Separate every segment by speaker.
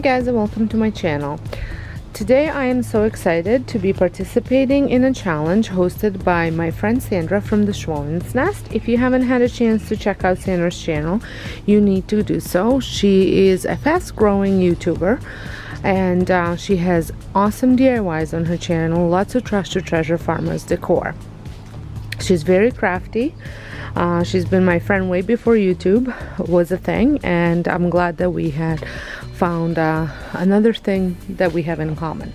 Speaker 1: Hi guys, and welcome to my channel. Today I am so excited to be participating in a challenge hosted by my friend Sandra from the Schwallen's Nest. If you haven't had a chance to check out Sandra's channel, you need to do so. She is a fast-growing YouTuber and she has awesome DIYs on her channel, lots of trash to treasure farmers decor. She's very crafty. She's been my friend way before YouTube was a thing, and I'm glad that we had found another thing that we have in common.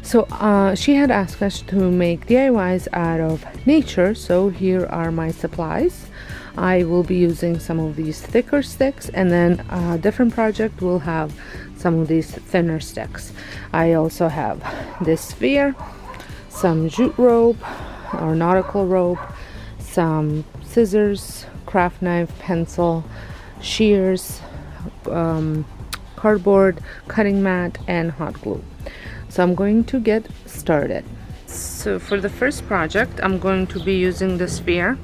Speaker 1: So she had asked us to make DIYs out of nature, so here are my supplies. I will be using some of these thicker sticks, and then a different project will have some of these thinner sticks. I also have this sphere, some jute rope or nautical rope, some scissors, craft knife, pencil, shears, cardboard, cutting mat, and hot glue. So I'm going to get started. So for the first project, I'm going to be using the sphere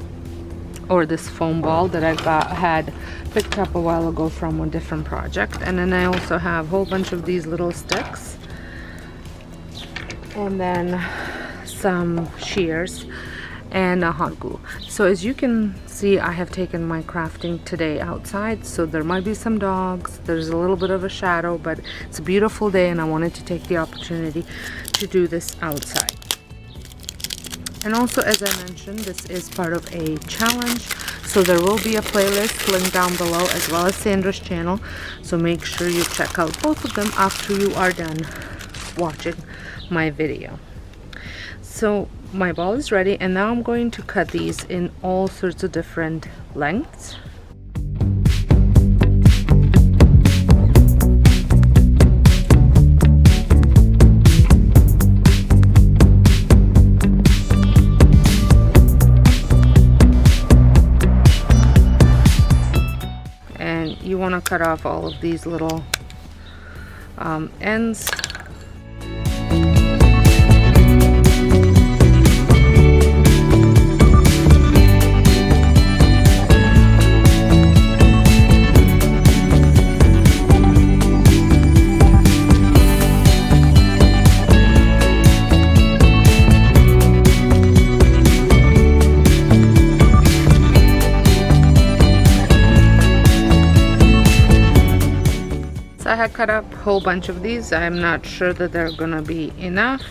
Speaker 1: or this foam ball that I had picked up a while ago from a different project, and then I also have a whole bunch of these little sticks, and then some shears and a hot glue. So as you can see, I have taken my crafting today outside, so there might be some dogs, there's a little bit of a shadow, but it's a beautiful day and I wanted to take the opportunity to do this outside. And also, as I mentioned, this is part of a challenge, so there will be a playlist linked down below as well as Sandra's channel, so make sure you check out both of them after you are done watching my video. So my ball is ready, and now I'm going to cut these in all sorts of different lengths. And you want to cut off all of these little ends. I had cut up a whole bunch of these. I'm not sure that they're gonna be enough.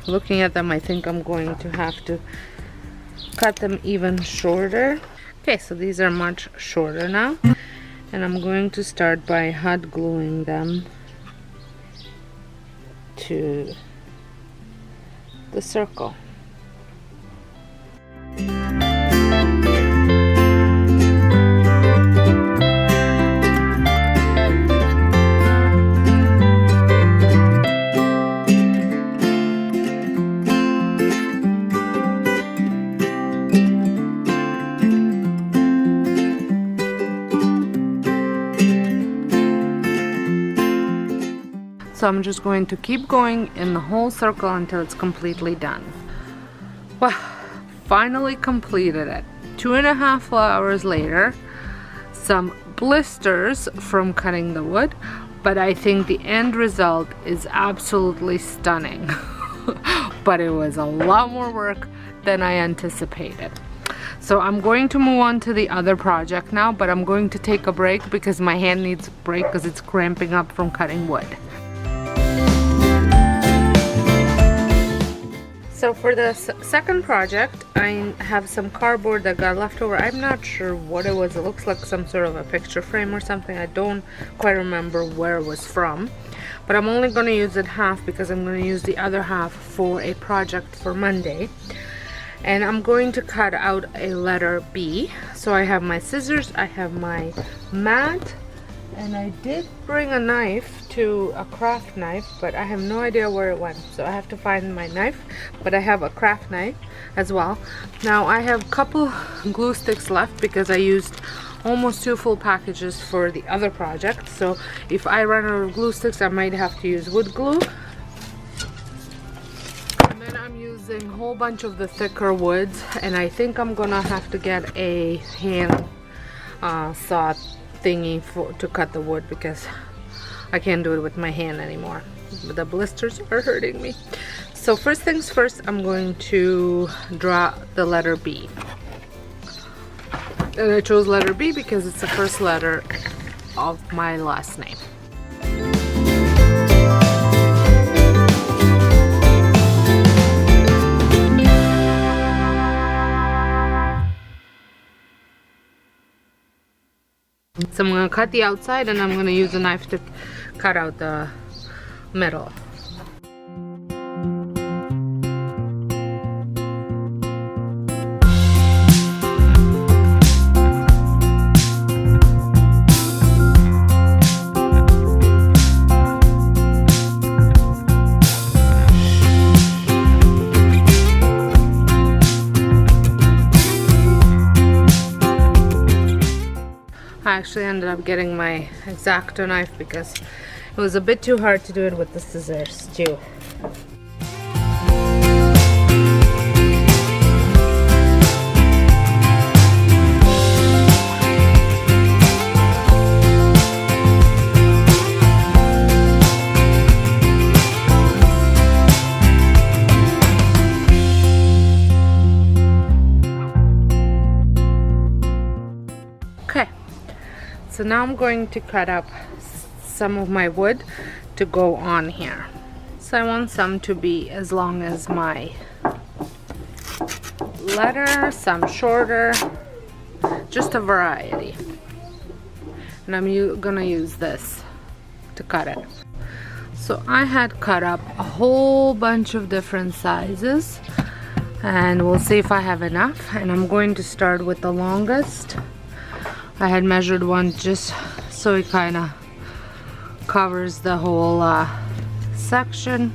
Speaker 1: Looking at them, I think I'm going to have to cut them even shorter. Okay, so these are much shorter now, and I'm going to start by hot gluing them to the circle. So I'm just going to keep going in the whole circle until it's completely done. Well, finally completed it. 2.5 hours later, some blisters from cutting the wood, but I think the end result is absolutely stunning. But it was a lot more work than I anticipated. So I'm going to move on to the other project now, but I'm going to take a break because my hand needs a break because it's cramping up from cutting wood. So for the second project, I have some cardboard that got left over. I'm not sure what it was. It looks like some sort of a picture frame or something. I don't quite remember where it was from. But I'm only going to use it half because I'm going to use the other half for a project for Monday. And I'm going to cut out a letter B. So I have my scissors, I have my mat, and I did bring a knife, a craft knife, but I have no idea where it went, so I have to find my knife. But I have a craft knife as well. Now I have a couple glue sticks left because I used almost 2 full packages for the other project, so if I run out of glue sticks I might have to use wood glue. And then I'm using a whole bunch of the thicker woods, and I think I'm gonna have to get a hand saw thingy to cut the wood because I can't do it with my hand anymore. The blisters are hurting me. So first things first, I'm going to draw the letter B. And I chose letter B because it's the first letter of my last name. So I'm going to cut the outside and I'm going to use a knife to cut out the middle. I actually ended up getting my X-Acto knife because it was a bit too hard to do it with the scissors too. So now I'm going to cut up some of my wood to go on here. So I want some to be as long as my letter, some shorter, just a variety. And I'm gonna use this to cut it. So I had cut up a whole bunch of different sizes and we'll see if I have enough. And I'm going to start with the longest. I had measured one just so it kind of covers the whole section.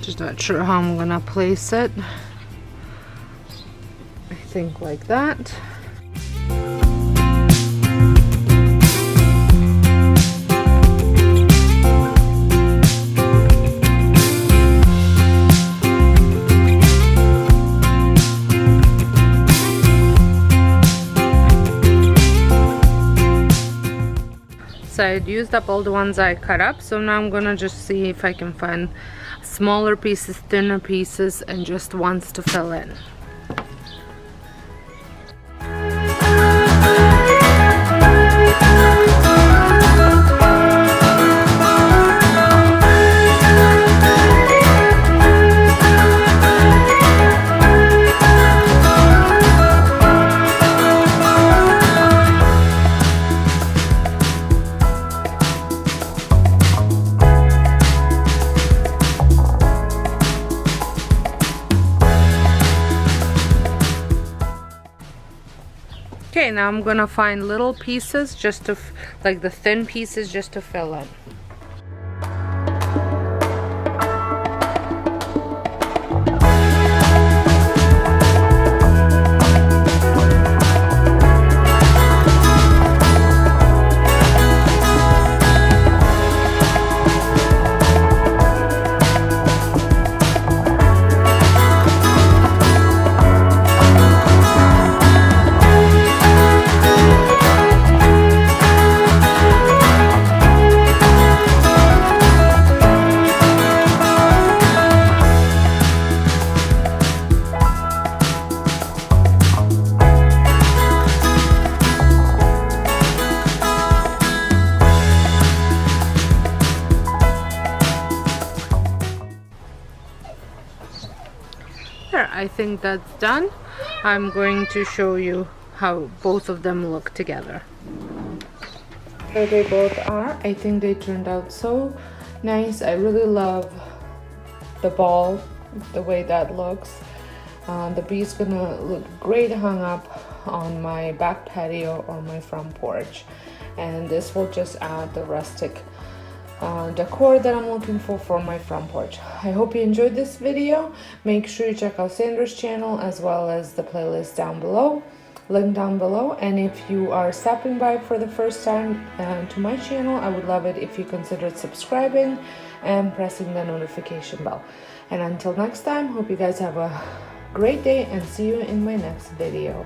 Speaker 1: Just not sure how I'm gonna place it. I think like that. So I had used up all the ones I cut up, so now I'm gonna just see if I can find smaller pieces, thinner pieces, and just ones to fill in. Okay, now I'm gonna find little pieces just to, like the thin pieces, just to fill in. I think that's done. I'm going to show you how both of them look together. There they both are. I think they turned out so nice. I really love the ball, the way that looks. The bee's gonna look great hung up on my back patio or my front porch, and this will just add the rustic decor that I'm looking for my front porch. I hope you enjoyed this video. Make sure you check out Sandra's channel as well as the playlist down below, link down below. And if you are stopping by for the first time to my channel, I would love it if you considered subscribing and pressing the notification bell. And until next time, hope you guys have a great day and see you in my next video.